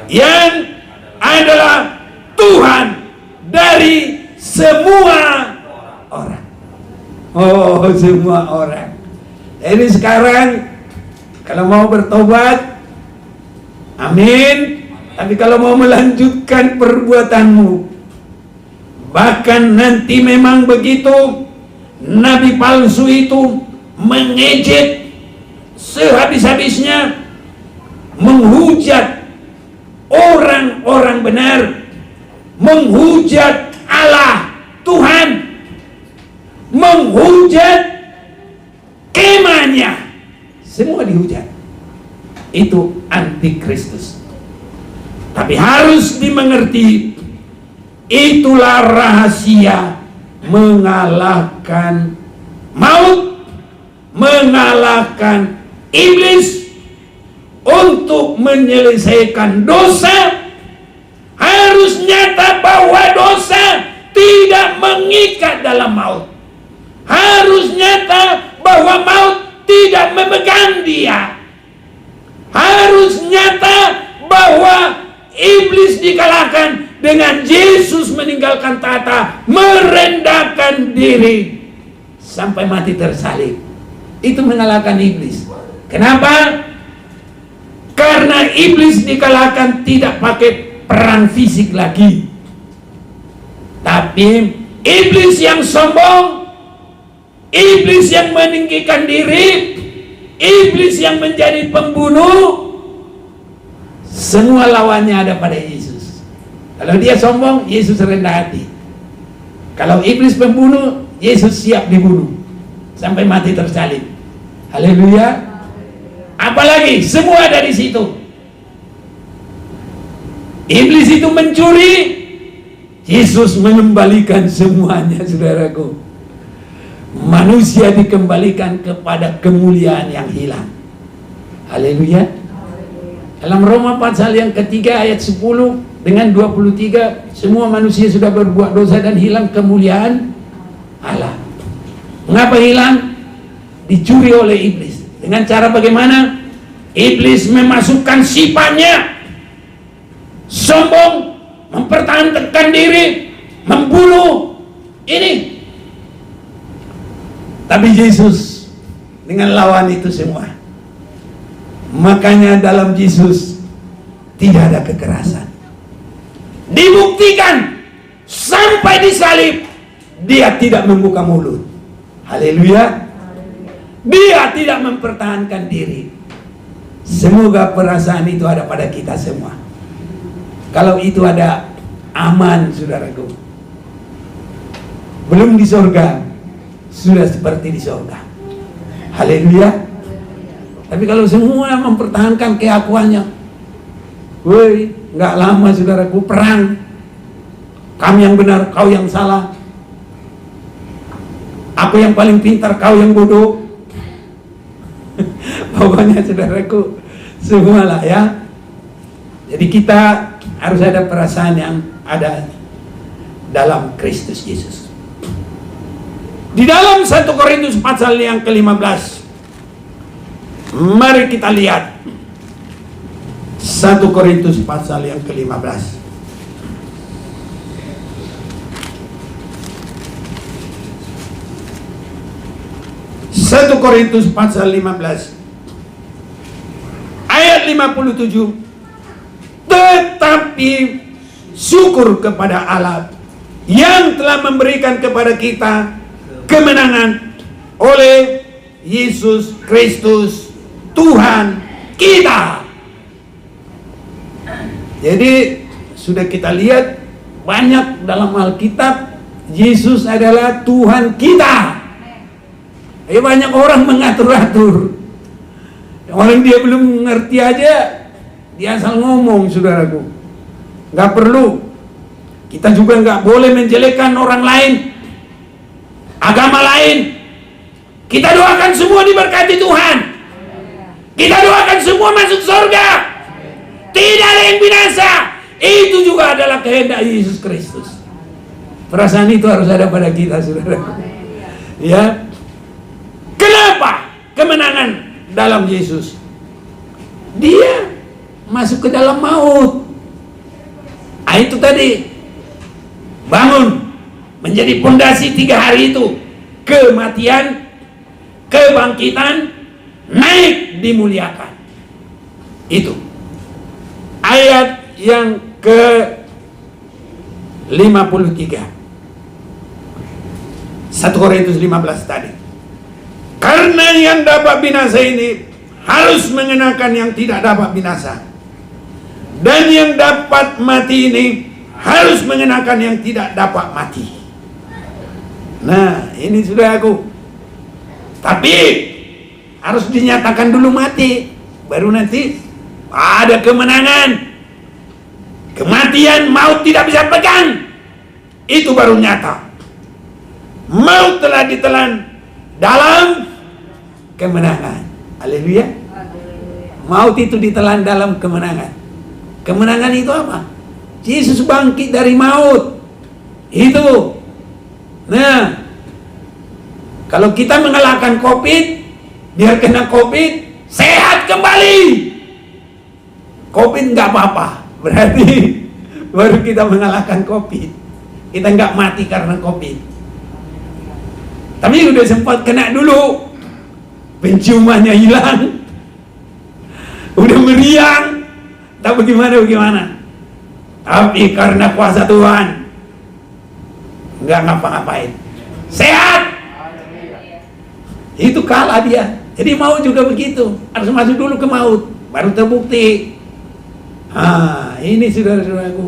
yang adalah Tuhan dari semua orang. Oh, semua orang. Jadi sekarang kalau mau bertobat, amin. Tapi kalau mau melanjutkan perbuatanmu, bahkan nanti memang begitu, nabi palsu itu mengejek sehabis-habisnya, menghujat orang-orang benar, menghujat Allah Tuhan, menghujat kemahnya, semua dihujat. Itu antikristus. Tapi harus dimengerti, itulah rahasia mengalahkan maut, mengalahkan iblis. Untuk menyelesaikan dosa, harus nyata bahwa dosa tidak mengikat dalam maut. Harus nyata bahwa maut tidak memegang dia. Harus nyata bahwa iblis dikalahkan dengan Yesus meninggalkan tahta, merendahkan diri sampai mati tersalib. Itu mengalahkan iblis. Kenapa? Karena iblis dikalahkan tidak pakai perang fisik lagi, tapi iblis yang sombong, iblis yang meninggikan diri, iblis yang menjadi pembunuh, semua lawannya ada pada Yesus. Kalau dia sombong, Yesus rendah hati. Kalau iblis pembunuh, Yesus siap dibunuh sampai mati tersalib. Haleluya. Apalagi semua ada di situ. Iblis itu mencuri, Yesus mengembalikan semuanya, saudaraku. Manusia dikembalikan kepada kemuliaan yang hilang. Haleluya. Dalam Roma pasal yang ketiga ayat 10 dengan 23, semua manusia sudah berbuat dosa dan hilang kemuliaan Allah. Mengapa hilang? Dicuri oleh iblis. Dengan cara bagaimana? Iblis memasukkan sifatnya sombong, mempertahankan diri, membunuh. Ini. Tapi Yesus dengan lawan itu semua. Makanya dalam Yesus tidak ada kekerasan. Dibuktikan sampai disalib, dia tidak membuka mulut. Haleluya. Dia tidak mempertahankan diri. Semoga perasaan itu ada pada kita semua. Kalau itu ada, aman, saudaraku. Belum di surga, sudah seperti di surga. Haleluya. Tapi kalau semua mempertahankan keakuannya, woi, nggak lama saudaraku perang. Kami yang benar, kau yang salah. Aku yang paling pintar, kau yang bodoh. Pokoknya saudaraku, semualah ya. Jadi kita harus ada perasaan yang ada dalam Kristus Yesus. Di dalam 1 Korintus pasal yang ke-15, mari kita lihat 1 Korintus pasal yang ke-15. 1 Korintus pasal 15 ayat 57. Tetapi syukur kepada Allah yang telah memberikan kepada kita kemenangan oleh Yesus Kristus Tuhan kita. Jadi sudah kita lihat banyak dalam Alkitab, Yesus adalah Tuhan kita. Banyak orang mengatur-atur. Orang dia belum ngerti aja, dia asal ngomong, saudaraku. Nggak perlu. Kita juga nggak boleh menjelekkan orang lain, agama lain. Kita doakan semua diberkati Tuhan. Kita doakan semua masuk surga. Tidak ada yang binasa. Itu juga adalah kehendak Yesus Kristus. Perasaan itu harus ada pada kita, saudaraku. Ya. Kenapa kemenangan dalam Yesus? Dia masuk ke dalam maut. Itu tadi, bangun menjadi pondasi 3 hari itu. Kematian, kebangkitan, naik dimuliakan. Itu ayat yang ke-53 1 Korintus 15 tadi. Karena yang dapat binasa ini harus mengenakan yang tidak dapat binasa, dan yang dapat mati ini harus mengenakan yang tidak dapat mati. Nah, ini sudah aku. Tapi harus dinyatakan dulu mati, baru nanti ada kemenangan. Kematian, maut tidak bisa pegang. Itu baru nyata. Maut telah ditelan dalam kemenangan. Haleluya. Maut itu ditelan dalam kemenangan. Kemenangan itu apa? Yesus bangkit dari maut. Itu. Nah, kalau kita mengalahkan COVID, biar kena COVID, sehat kembali. COVID nggak apa-apa. Berarti baru kita mengalahkan COVID. Kita nggak mati karena COVID. Tapi udah sempat kena dulu, penciumannya hilang, udah meriang, tak bagaimana. Tapi karena kuasa Tuhan, nggak ngapa-ngapain, sehat. Itu kalah dia. Jadi maut juga begitu, harus masuk dulu ke maut, baru terbukti. Ini saudara-saudaraku.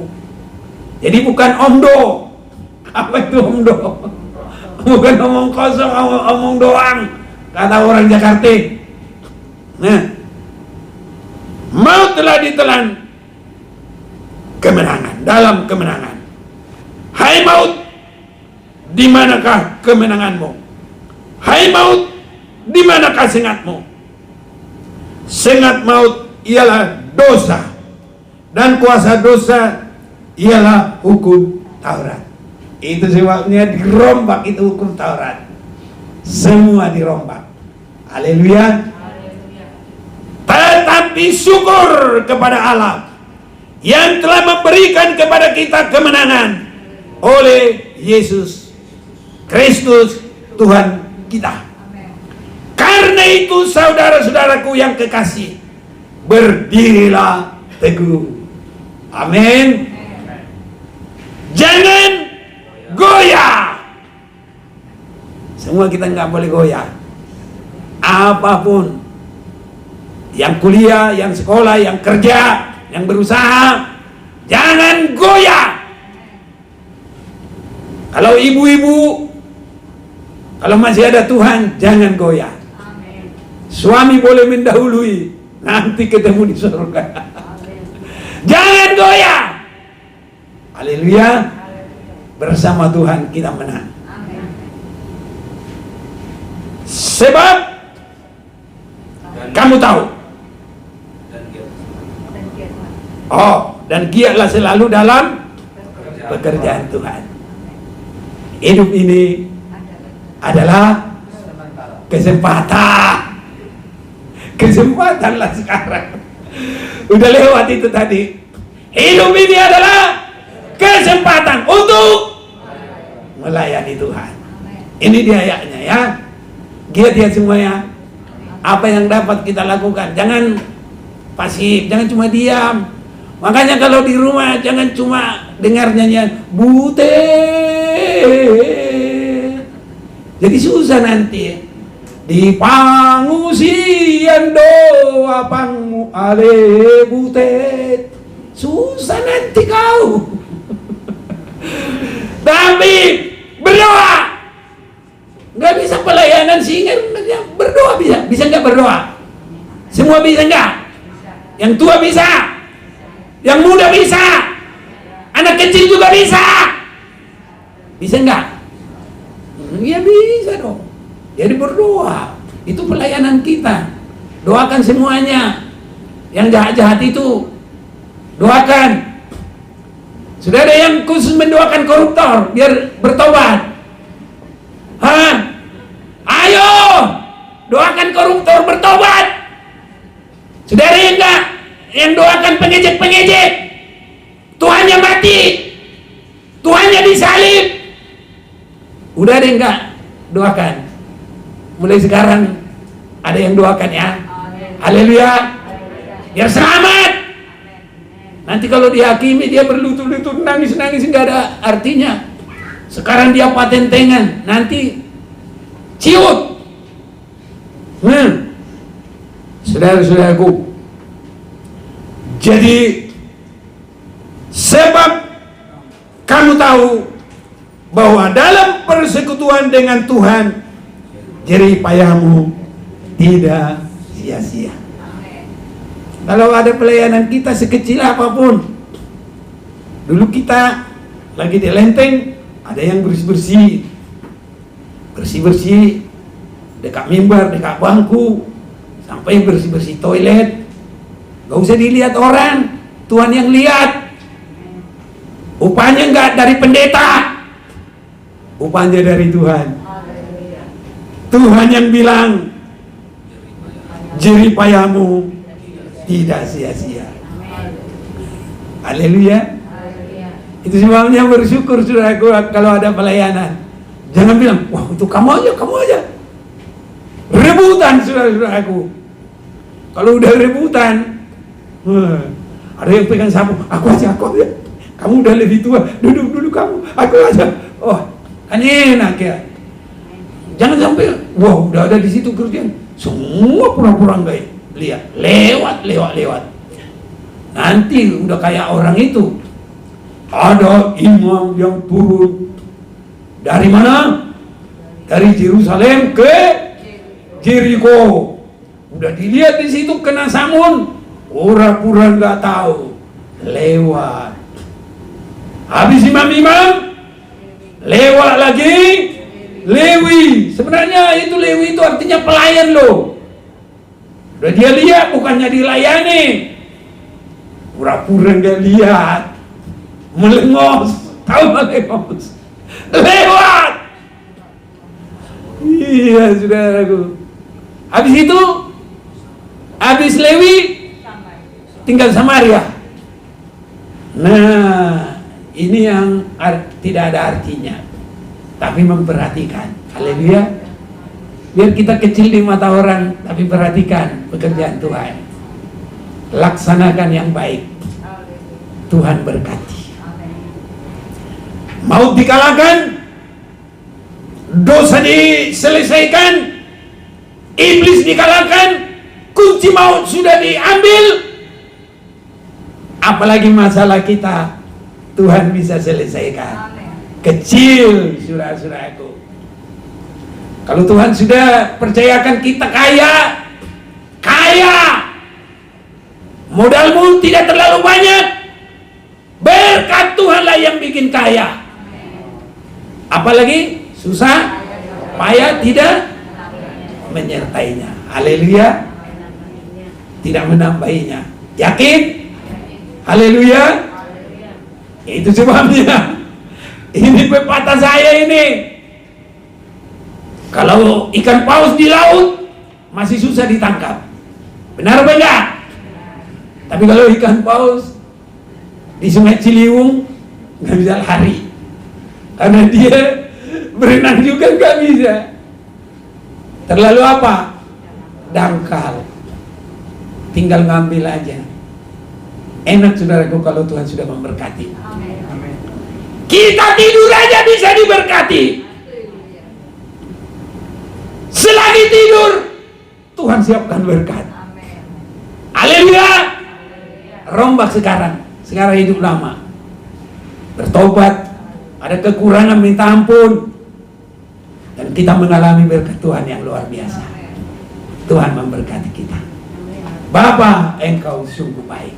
Jadi bukan omdo. Apa itu omdo? Bukan omong kosong, omong doang, kata orang Jakarta. Nah, maut telah ditelan kemenangan, dalam kemenangan. Hai maut, di manakah kemenanganmu? Hai maut, di manakah sengatmu? Sengat maut ialah dosa, dan kuasa dosa ialah hukum Taurat. Itu sebabnya dirombak itu hukum Taurat. Semua dirombak. Haleluya. Tetapi syukur kepada Allah yang telah memberikan kepada kita kemenangan oleh Yesus Kristus Tuhan kita. Karena itu saudara-saudaraku yang kekasih, berdirilah teguh. Amin. Jangan goyah. Semua kita nggak boleh goyah. Apapun, yang kuliah, yang sekolah, yang kerja, yang berusaha, jangan goyah. Kalau ibu-ibu, kalau masih ada Tuhan, jangan goyah. Suami boleh mendahului, nanti ketemu di surga. Jangan goyah. Haleluya. Bersama Tuhan kita menang. Sebab kamu tahu. Dan giatlah selalu dalam pekerjaan Tuhan. Hidup ini adalah kesempatan. Kesempatanlah sekarang. Udah lewat itu tadi. Hidup ini adalah kesempatan untuk melayani Tuhan. Ini dia ayatnya ya. Giat ya semuanya. Apa yang dapat kita lakukan. Jangan pasif, jangan cuma diam. Makanya kalau di rumah jangan cuma dengar nyanyian butet. Jadi susah nanti. Di pangusian doa pangmu ale butet. Susah nanti kau. Tapi berdoa. Nggak bisa pelayanan singan berdoa bisa nggak berdoa? Semua bisa nggak? Yang tua bisa, yang muda bisa, anak kecil juga bisa nggak? Ya bisa dong. Jadi berdoa itu pelayanan kita. Doakan semuanya. Yang jahat-jahat itu doakan. Sudah ada yang khusus mendoakan koruptor biar bertobat. Ayo doakan koruptor bertobat. Sudah ada yang enggak? Yang doakan pengejek-pengejek, Tuhannya mati, Tuhannya disalib. Udah ada yang enggak? Doakan. Mulai sekarang ada yang doakan ya. Haleluya. Biar selamat. Nanti kalau dihakimi dia berlutut-lutut nangis-nangis nggak ada artinya. Sekarang dia patentengan, nanti ciut. Saudara-saudaraku, jadi sebab kamu tahu bahwa dalam persekutuan dengan Tuhan jerih payahmu tidak sia-sia. Kalau ada pelayanan kita sekecil apapun, dulu kita lagi di Lenteng, ada yang bersih-bersih dekat mimbar, dekat bangku, sampai bersih-bersih toilet. Gak usah dilihat orang, Tuhan yang lihat. Upahnya enggak dari pendeta, upahnya dari Tuhan. Tuhan yang bilang jerih payahmu tidak sia-sia. Haleluya. Itu sebabnya bersyukur saudaraku kalau ada pelayanan. Jangan bilang, wah itu kamu aja. Rebutan saudara-saudaraku. Kalau udah rebutan, ada yang pegang sapu, aku aja. Kamu udah lebih tua, duduk kamu, aku aja. Oh, kan enak ya. Jangan sampai, wah udah ada di situ kerjaan, semua pura-pura enggak lihat, lewat. Nanti udah kayak orang itu. Ada imam yang turun dari mana? Dari Yerusalem ke Jericho. Udah dilihat di situ kena samun, pura-pura nggak tahu, lewat. Habis imam lewat lagi Lewi. Sebenarnya itu Lewi itu artinya pelayan loh. Udah dia lihat, bukannya dilayani, pura-pura nggak lihat, melengos, tahu melengos, lewat. Iya saudaraku. Habis Lewi tinggal Samaria. Nah, ini yang tidak ada artinya, tapi memperhatikan. Haleluya. Biar kita kecil di mata orang, tapi perhatikan pekerjaan Tuhan. Laksanakan yang baik. Tuhan berkati. Maut dikalahkan, dosa diselesaikan, iblis dikalahkan, kunci maut sudah diambil. Apalagi masalah kita Tuhan bisa selesaikan. Kecil saudara-saudaraku. Kalau Tuhan sudah percayakan kita kaya, modalmu tidak terlalu banyak, berkat Tuhanlah yang bikin kaya. Apalagi susah, payah tidak menyertainya. Haleluya. Tidak menambahinya. Yakin? Haleluya. Itu sebabnya ini pepatah saya ini. Kalau ikan paus di laut masih susah ditangkap, benar apa enggak? Tapi kalau ikan paus di Sungai Ciliwung nggak bisa lari, karena dia berenang juga nggak bisa. Terlalu apa? Dangkal. Tinggal ngambil aja. Enak saudaraku kalau Tuhan sudah memberkati. Kita tidur aja bisa diberkati. Selagi tidur, Tuhan siapkan berkat. Haleluya. Rombak sekarang hidup lama. Bertobat, ada kekurangan minta ampun, dan kita mengalami berkat Tuhan yang luar biasa. Tuhan memberkati kita. Bapa, Engkau sungguh baik.